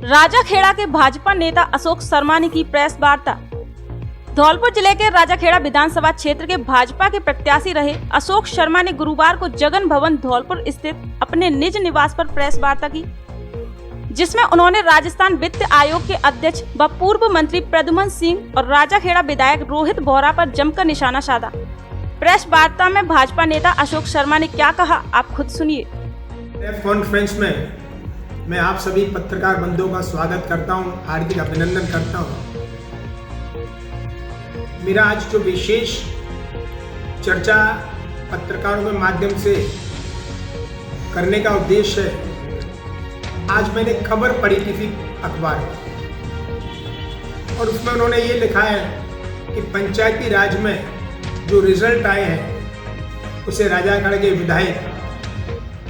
राजाखेड़ा के भाजपा नेता अशोक शर्मा ने की प्रेस वार्ता। धौलपुर जिले के राजाखेड़ा विधानसभा क्षेत्र के भाजपा के प्रत्याशी रहे अशोक शर्मा ने गुरुवार को जगन भवन धौलपुर स्थित अपने निज निवास पर प्रेस वार्ता की, जिसमें उन्होंने राजस्थान वित्त आयोग के अध्यक्ष व पूर्व मंत्री प्रद्युम्न सिंह और राजाखेड़ा विधायक रोहित बोहरा पर जमकर निशाना साधा। प्रेस वार्ता में भाजपा नेता अशोक शर्मा ने क्या कहा, आप खुद सुनिए। प्रेस कॉन्फ्रेंस में मैं आप सभी पत्रकार बंधुओं का स्वागत करता हूं, हार्दिक अभिनंदन करता हूं। मेरा आज जो विशेष चर्चा पत्रकारों के माध्यम से करने का उद्देश्य है, आज मैंने खबर पढ़ी किसी अखबार में और उसमें उन्होंने ये लिखा है कि पंचायती राज में जो रिजल्ट आए हैं उसे राजाखेड़ा के विधायक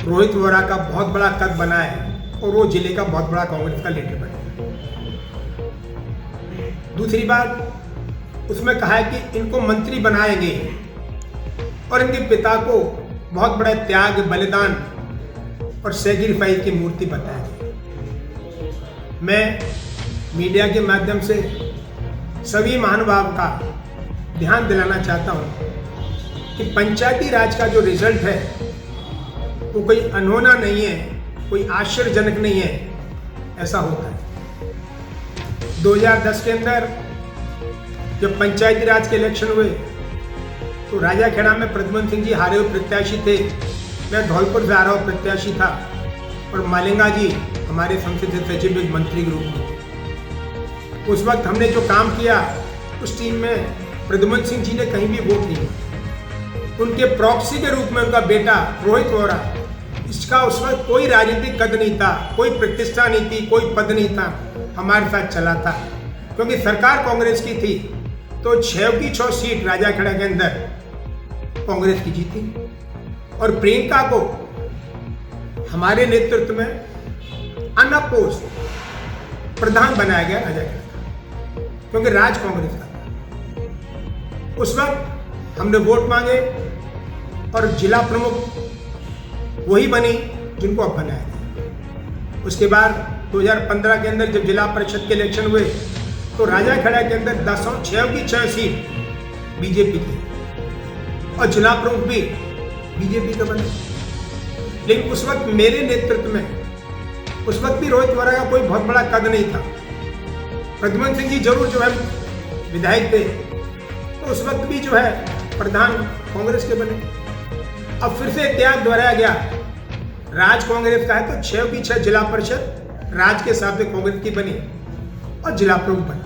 रोहित बोहरा का बहुत बड़ा कद बना है और वो जिले का बहुत बड़ा कांग्रेस का लीडर बने। दूसरी बात उसमें कहा है कि इनको मंत्री बनाएंगे और इनके पिता को बहुत बड़ा त्याग, बलिदान और सैक्रिफाइस की मूर्ति बताएंगे। मैं मीडिया के माध्यम से सभी महानुभाव का ध्यान दिलाना चाहता हूं कि पंचायती राज का जो रिजल्ट है वो कोई अनहोना नहीं है, कोई आश्चर्यजनक नहीं है, ऐसा होता है। 2010 के अंदर जब पंचायती राज के इलेक्शन हुए तो राजाखेड़ा में प्रद्युम्न सिंह जी हारे हुए प्रत्याशी थे, मैं धौलपुर से आ रहा हुआ प्रत्याशी था और मालिंगा जी हमारे संसदीय सचिव एक मंत्री के रूप में। उस वक्त हमने जो काम किया उस टीम में प्रद्युम्न सिंह जी ने कहीं भी वोट नहीं। उनके प्रॉक्सी के रूप में उनका बेटा रोहित बोहरा, इसका उस वक्त कोई राजनीतिक कद नहीं था, कोई प्रतिष्ठा नहीं थी, कोई पद नहीं था, हमारे साथ चला था क्योंकि सरकार कांग्रेस की थी। तो 6 की 6 सीट राजाखेड़ा के अंदर कांग्रेस की जीती और प्रियंका को हमारे नेतृत्व में अनअपोज प्रधान बनाया गया राजाखेड़ा का, क्योंकि राज कांग्रेस का था। उस वक्त हमने वोट मांगे और जिला प्रमुख वही बनी जिनको अब बनाया गया। उसके बाद 2015 के अंदर जब जिला परिषद के इलेक्शन हुए तो राजाखेड़ा के अंदर 6 की 6 सीट बीजेपी की और जिला प्रमुख भी बीजेपी का बने। लेकिन उस वक्त मेरे नेतृत्व में उस वक्त भी रोहित बोहरा का कोई बहुत बड़ा कद नहीं था। प्रद्युम्न सिंह जी जरूर जो है विधायक थे, तो उस वक्त भी जो है प्रधान कांग्रेस के बने। अब फिर से इतिहास दोहराया गया, राज कांग्रेस का है तो 6 की 6 जिला परिषद राज के हिसाब से कांग्रेस की बनी और जिला प्रमुख बना।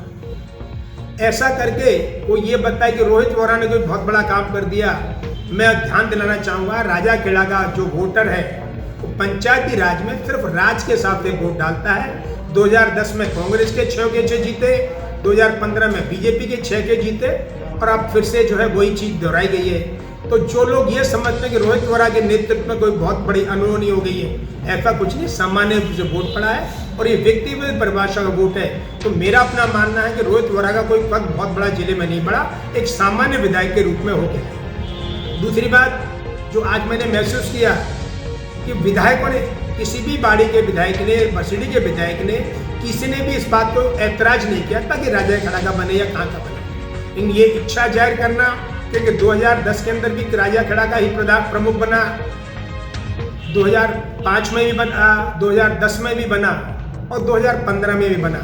ऐसा करके वो ये बताए कि रोहित बोहरा ने कोई बहुत बड़ा काम कर दिया। मैं ध्यान दिलाना चाहूंगा, राजाखेड़ा का जो वोटर है वो पंचायती राज में सिर्फ राज के हिसाब से वोट डालता है। 2010 में कांग्रेस के 6 के 6 जीते, 2015 में बीजेपी के 6 के जीते और अब फिर से जो है वही चीज दोहराई गई है। तो जो लोग ये समझते हैं कि रोहित बोहरा के नेतृत्व में कोई बहुत बड़ी अनहोनी हो गई है, ऐसा कुछ नहीं, सामान्य रूप से वोट पड़ा है और ये व्यक्तिगत परिभाषा का वोट है। तो मेरा अपना मानना है कि रोहित बोहरा का कोई पद बहुत बड़ा जिले में नहीं बढ़ा, एक सामान्य विधायक के रूप में हो गया। दूसरी बात जो आज मैंने महसूस किया कि विधायकों ने, किसी भी बाड़ी के विधायक ने, बसड़ी के विधायक ने, किसी ने भी इस बात को ऐतराज नहीं किया ताकि राजाखेड़ा का बने या कहाँ का बने। लेकिन ये इच्छा जाहिर करना, क्योंकि 2010 के अंदर भी राजाखेड़ा का ही प्रमुख बना, 2005 में भी बना, 2010 में भी बना और 2015 में भी बना।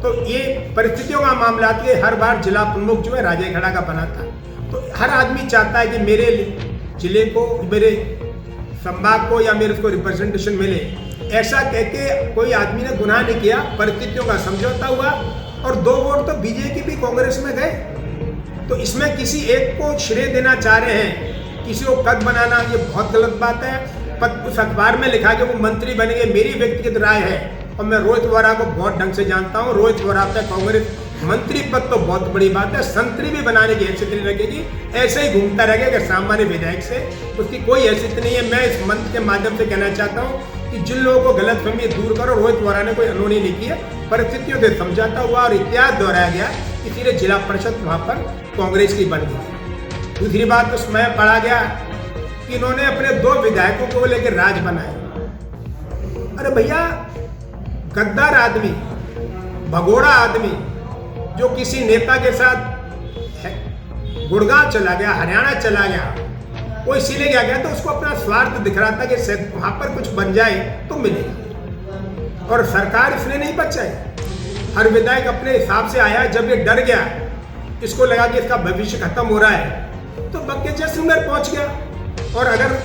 तो ये परिस्थितियों का मामला था कि हर बार जिला प्रमुख जो है राजाखेड़ा का बना था। तो हर आदमी चाहता है कि मेरे जिले को, मेरे संभाग को या मेरे को रिप्रेजेंटेशन मिले। ऐसा कह के कोई आदमी ने गुनाह नहीं किया, परिस्थितियों का समझौता हुआ और 2 वोट तो बीजेपी भी कांग्रेस में गए। तो इसमें किसी एक को श्रेय देना चाह रहे हैं, किसी को कद बनाना, ये बहुत गलत बात है। उस अखबार में लिखा कि वो मंत्री बनेंगे, मेरी व्यक्तिगत राय है और मैं रोहित बोहरा को बहुत ढंग से जानता हूँ। रोहित बोहरा पे कांग्रेस मंत्री पद तो बहुत बड़ी बात है, संतरी भी बनाने की हैसियत नहीं रखेगी, ऐसे ही घूमता रहेगा सामान्य विधायक से, उसकी कोई हैसियत नहीं है। मैं इस मंच के माध्यम से कहना चाहता हूँ कि जिन लोगों को गलतफहमी दूर करो, रोहित बोहरा ने कोई अनहोनी नहीं की है, परिस्थितियों से समझाता हुआ और इतिहास दोहराया गया, इसीलिए जिला परिषद वहाँ पर कांग्रेस की बन गई। दूसरी बात उसमें पढ़ा गया कि इन्होंने अपने 2 विधायकों को लेकर राज बनाया। अरे भैया, गद्दार आदमी, भगोड़ा आदमी जो किसी नेता के साथ गुड़गांव चला गया, हरियाणा चला गया, वो इसीलिए गया तो उसको अपना स्वार्थ दिख रहा था कि वहां पर कुछ बन जाए तो मिलेगा, और सरकार इसने नहीं बचाई। हर विधायक अपने हिसाब से आया। जब ये डर गया, इसको लगा कि इसका भविष्य खत्म हो रहा है, तो बग्गे जैसलमेर पहुंच गया। और अगर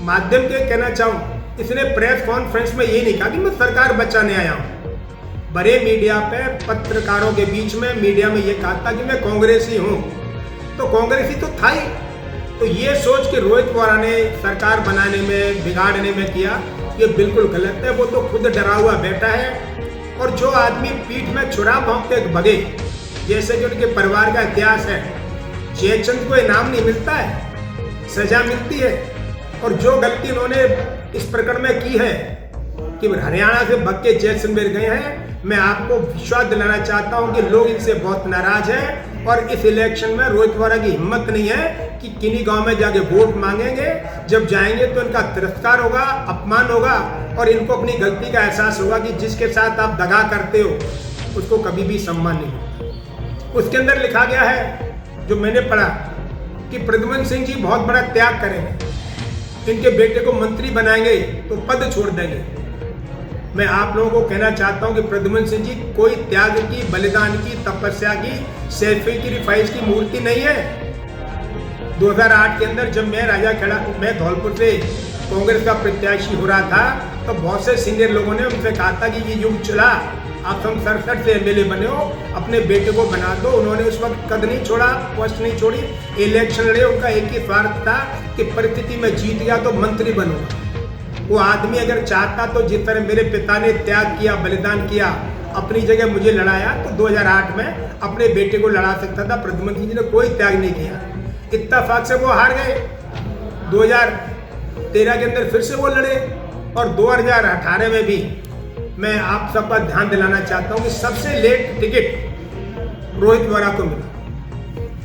माध्यम के कहना चाहूं, इसने प्रेस कॉन्फ्रेंस में ये नहीं कहा कि मैं सरकार बचाने आया हूं। बड़े मीडिया पे पत्रकारों के बीच में मीडिया में ये कहा था कि मैं कांग्रेसी हूं, तो कांग्रेसी तो था ही। तो ये सोच के रोहित वोरा ने सरकार बनाने में, बिगाड़ने में किया, ये बिल्कुल गलत है। वो तो खुद डरा हुआ बैठा है। और जो आदमी पीठ में छुरा भोंकते भगे, जैसे कि उनके परिवार का इतिहास है, जयचंद को इनाम नहीं मिलता है, सजा मिलती है। और जो गलती उन्होंने इस प्रकरण में की है कि हरियाणा से भग के जैसलमेर गए हैं, मैं आपको विश्वास दिलाना चाहता हूं कि लोग इनसे बहुत नाराज हैं। और इस इलेक्शन में रोहित वोरा की हिम्मत नहीं है कि किन्हीं गांव में जाके वोट मांगेंगे। जब जाएंगे तो इनका तिरस्कार होगा, अपमान होगा, और इनको अपनी गलती का एहसास होगा कि जिसके साथ आप दगा करते हो उसको कभी भी सम्मान नहीं होता। उसके अंदर लिखा गया है, जो मैंने पढ़ा, कि प्रद्युम्न सिंह जी बहुत बड़ा त्याग करेंगे, इनके बेटे को मंत्री बनाएंगे तो पद छोड़ देंगे। मैं आप लोगों को कहना चाहता हूं कि प्रद्युम्न सिंह जी कोई त्याग की, बलिदान की, तपस्या की, सैक्रिफाइस की मूर्ति नहीं है। 2008 के अंदर जब मैं धौलपुर से कांग्रेस का प्रत्याशी हो रहा था, तो बहुत से सीनियर लोगों ने उनसे कहा था कि ये युग चला, आप हम 67 से एमएलए बने हो, अपने बेटे को बना दो। उन्होंने उस वक्त कद नहीं छोड़ा, पोस्ट नहीं छोड़ी, इलेक्शन लड़े। उनका एक ही स्वार्थ था कि परिस्थिति में जीत गया तो मंत्री बनूंगा। वो आदमी अगर चाहता तो जिस तरह मेरे पिता ने त्याग किया, बलिदान किया, अपनी जगह मुझे लड़ाया, तो 2008 में अपने बेटे को लड़ा सकता था। प्रद्युम्न सिंह जी ने कोई त्याग नहीं किया, इत्तेफाक से वो हार गए। 2013 के अंदर फिर से वो लड़े, और 2018 में भी मैं आप सबका ध्यान दिलाना चाहता हूं कि सबसे लेट टिकट रोहित वोरा को मिला,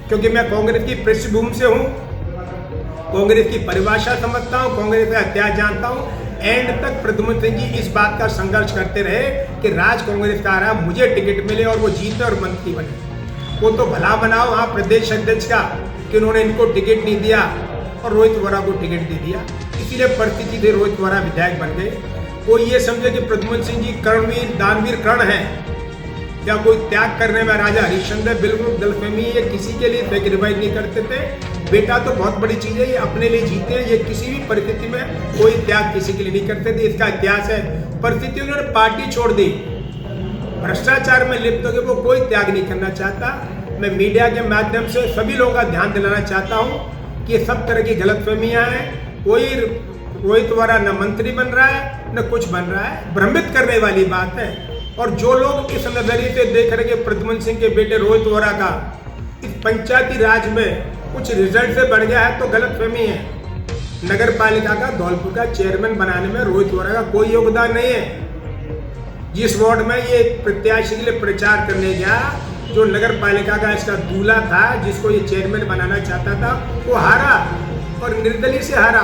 क्योंकि मैं कांग्रेस की पृष्ठभूमि से हूं, कांग्रेस की परिभाषा समझता हूं, कांग्रेस का इतिहास जानता हूं। एंड तक प्रद्युम्न सिंह जी इस बात का संघर्ष करते रहे कि राज कांग्रेस का आ रहा, मुझे टिकट मिले और वो जीते और मंत्री बने। वो तो भला बनाओ वहां प्रदेश अध्यक्ष का कि उन्होंने इनको टिकट नहीं दिया और रोहित वोरा को टिकट दे दिया, इसीलिए परिस्थिति से रोहित वोरा विधायक बन गए। वो ये समझे कि प्रद्युम्न सिंह जी कर्णवीर, दानवीर कर्ण है, या कोई त्याग करने में राजा हरिश्चंद्र, बिल्कुल गलतफहमी है। किसी के लिए सैक्रिफाइस नहीं करते थे। बेटा तो बहुत बड़ी चीज है, ये अपने लिए जीते हैं, ये किसी भी परिस्थिति में कोई त्याग किसी के लिए नहीं करते थे, इसका इतिहास है। परिस्थिति उन्होंने पार्टी छोड़ दी, भ्रष्टाचार में लिप्त हो गए, वो कोई त्याग नहीं करना चाहता। मैं मीडिया के माध्यम से सभी लोगों का ध्यान दिलाना चाहता हूँ कि सब तरह की गलतफहमियां हैं। कोई रोहित वोरा न मंत्री बन रहा है न कुछ बन रहा है, भ्रमित करने वाली बात है। और जो लोग इस नजरिए से देख रहे हैं प्रद्युम्न सिंह के बेटे रोहित वोरा का इस पंचायती राज में कुछ रिजल्ट से बढ़ गया है, तो गलतफहमी है। नगर पालिका का धौलपुर का चेयरमैन बनाने में रोहित वोरा का कोई योगदान नहीं है। जिस वार्ड में ये प्रत्याशी के लिए प्रचार करने गया, जो नगर पालिका का इसका दूल्हा था, जिसको ये चेयरमैन बनाना चाहता था, वो हारा और निर्दलीय से हारा।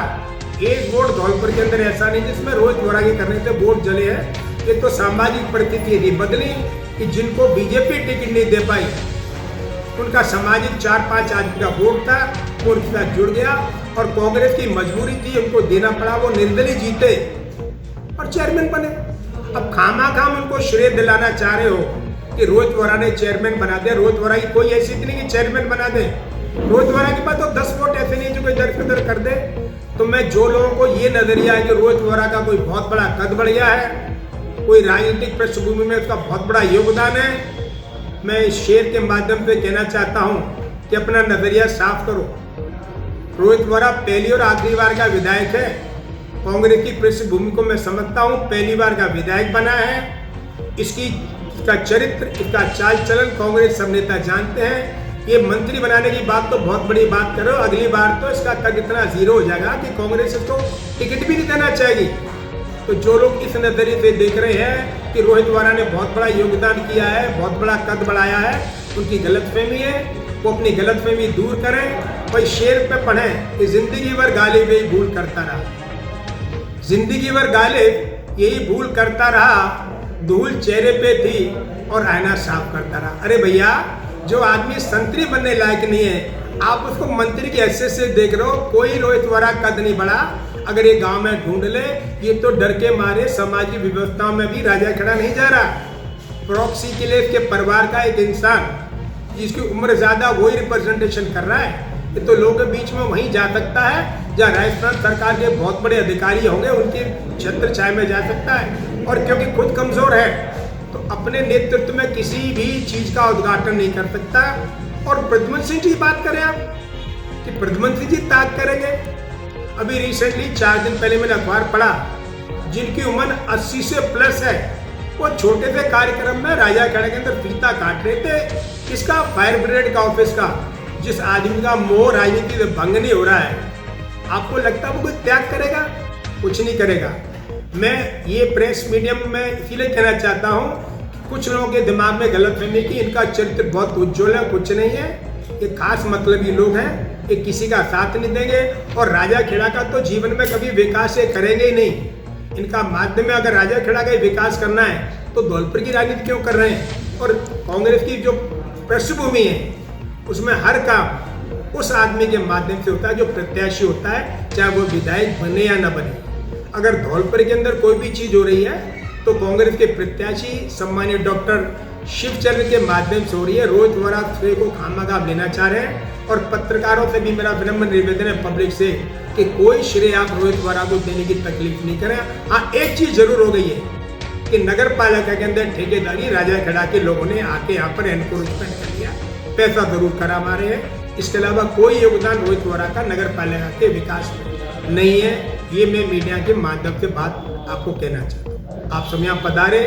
एक वोट धौलपुर के अंदर ऐसा नहीं जिसमें रोहित वोरा के करने से वोट जले हैं। ये तो सामाजिक परिस्थिति थी बदली कि जिनको बीजेपी टिकट नहीं दे पाई, उनका सामाजिक 4-5 आदमी का वोट था, वो उनके साथ जुड़ गया और कांग्रेस की मजबूरी थी, उनको देना पड़ा। वो निर्दलीय जीते और चेयरमैन बने। अब खामा उनको श्रेय दिलाना चाह रहे हो कि रोहित वोरा ने चेयरमैन बना दिया। रोहित वोरा की कोई हैसियत नहीं कि चेयरमैन बना दे। रोहित वोरा के पास तो 10 वोट ऐसे नहीं जो कोई दर किधर कर दे। तो मैं जो लोगों को ये नजरिया है कि रोहित वोरा का कोई बहुत बड़ा कद बढ़ गया है, कोई राजनीतिक पृष्ठभूमि में उसका बहुत बड़ा योगदान है, मैं इस शेर के माध्यम से कहना चाहता हूं कि अपना नजरिया साफ करो। रोहित वोरा पहली और आखिरी बार का विधायक है। कांग्रेस की पृष्ठभूमि को मैं समझता हूं, पहली बार का विधायक बना है। इसका चरित्र, इसका चाल चलन कांग्रेस सब नेता जानते हैं। ये मंत्री बनाने की बात तो बहुत बड़ी बात करो, अगली बार तो इसका कद इतना जीरो हो जाएगा कि कांग्रेस इसको टिकट भी नहीं देना चाहेगी। तो जो लोग इस नजरिए से देख रहे हैं कि रोहित वोरा ने बहुत बड़ा योगदान किया है, बहुत बड़ा कद बढ़ाया है, उनकी गलतफहमी है। वो अपनी गलतफहमी दूर करें। और शेर पे पढ़ें कि जिंदगी भर गालिब यही भूल करता रहा, जिंदगी भर गालिब यही भूल करता रहा, धूल चेहरे पे थी और आईना साफ करता रहा। अरे भैया, जो आदमी संतरी बनने लायक नहीं है आप उसको मंत्री की हैसियत से देख रहे हो। कोई रोहित वरा कद नहीं बढ़ा। अगर ये गांव में ढूंढ ले, ये तो डर के मारे समाज की व्यवस्था में भी राजाखेड़ा नहीं जा रहा। प्रॉक्सी के लिए इसके परिवार का एक इंसान जिसकी उम्र ज्यादा वही रिप्रेजेंटेशन कर रहा है। ये तो लोगों के बीच में वहीं जा सकता है जहाँ राजस्थान सरकार के बहुत बड़े अधिकारी होंगे, उनके छत्र छाया में जा सकता है। और क्योंकि खुद कमजोर है तो अपने नेतृत्व में किसी भी चीज का उद्घाटन नहीं कर सकता। और प्रद्युमन सिंह जी की बात करें आप कि प्रद्युमन सिंह जी ताक करेंगे। अभी रिसेंटली 4 दिन पहले मैंने अखबार पढ़ा, जिनकी उम्र 80 से प्लस है, वो छोटे से कार्यक्रम में राजाखेड़ा के अंदर फीता काट रहे थे। किसका? फायर ब्रिगेड का ऑफिस का। जिस आदमी का मोह राजनीति से भंग नहीं हो रहा है, आपको लगता है वो कोई त्याग करेगा? कुछ नहीं करेगा। मैं ये प्रेस मीडियम में इसीलिए कहना चाहता हूँ, कुछ लोगों के दिमाग में गलतफहमी की इनका चरित्र बहुत उज्ज्वल है, कुछ नहीं है। ये खास मतलबी लोग हैं, ये किसी का साथ नहीं देंगे और राजाखेड़ा का तो जीवन में कभी विकास ये करेंगे ही नहीं। इनका माध्यम में अगर राजाखेड़ा का विकास करना है तो धौलपुर की राजनीति क्यों कर रहे हैं? और कांग्रेस की जो पृष्ठभूमि है उसमें हर काम उस आदमी के माध्यम से होता है जो प्रत्याशी होता है, चाहे वो विधायक बने या न बने। अगर धौलपुर के अंदर कोई भी चीज हो रही है तो कांग्रेस के प्रत्याशी सम्मानीय डॉक्टर शिवचंद्र के माध्यम से हो रही है। रोहित वरा श्रेय को खामखा लेना चाह रहे हैं और पत्रकारों से भी मेरा विनम्र निवेदन है पब्लिक से कि कोई श्रेय आप रोहित वरा को देने की तकलीफ नहीं करें। हाँ, एक चीज जरूर हो गई है कि नगर पालिका के अंदर ठेकेदारी राजाखेड़ा के लोगों ने आके यहाँ पर एनक्रोचमेंट कर दिया, पैसा जरूर करा मारे हैं। इसके अलावा कोई योगदान रोहित वरा का नगर पालिका के विकास में नहीं है। ये मैं मीडिया के माध्यम से बात आपको कहना चाहता हूँ। आप सब यहाँ पधारे,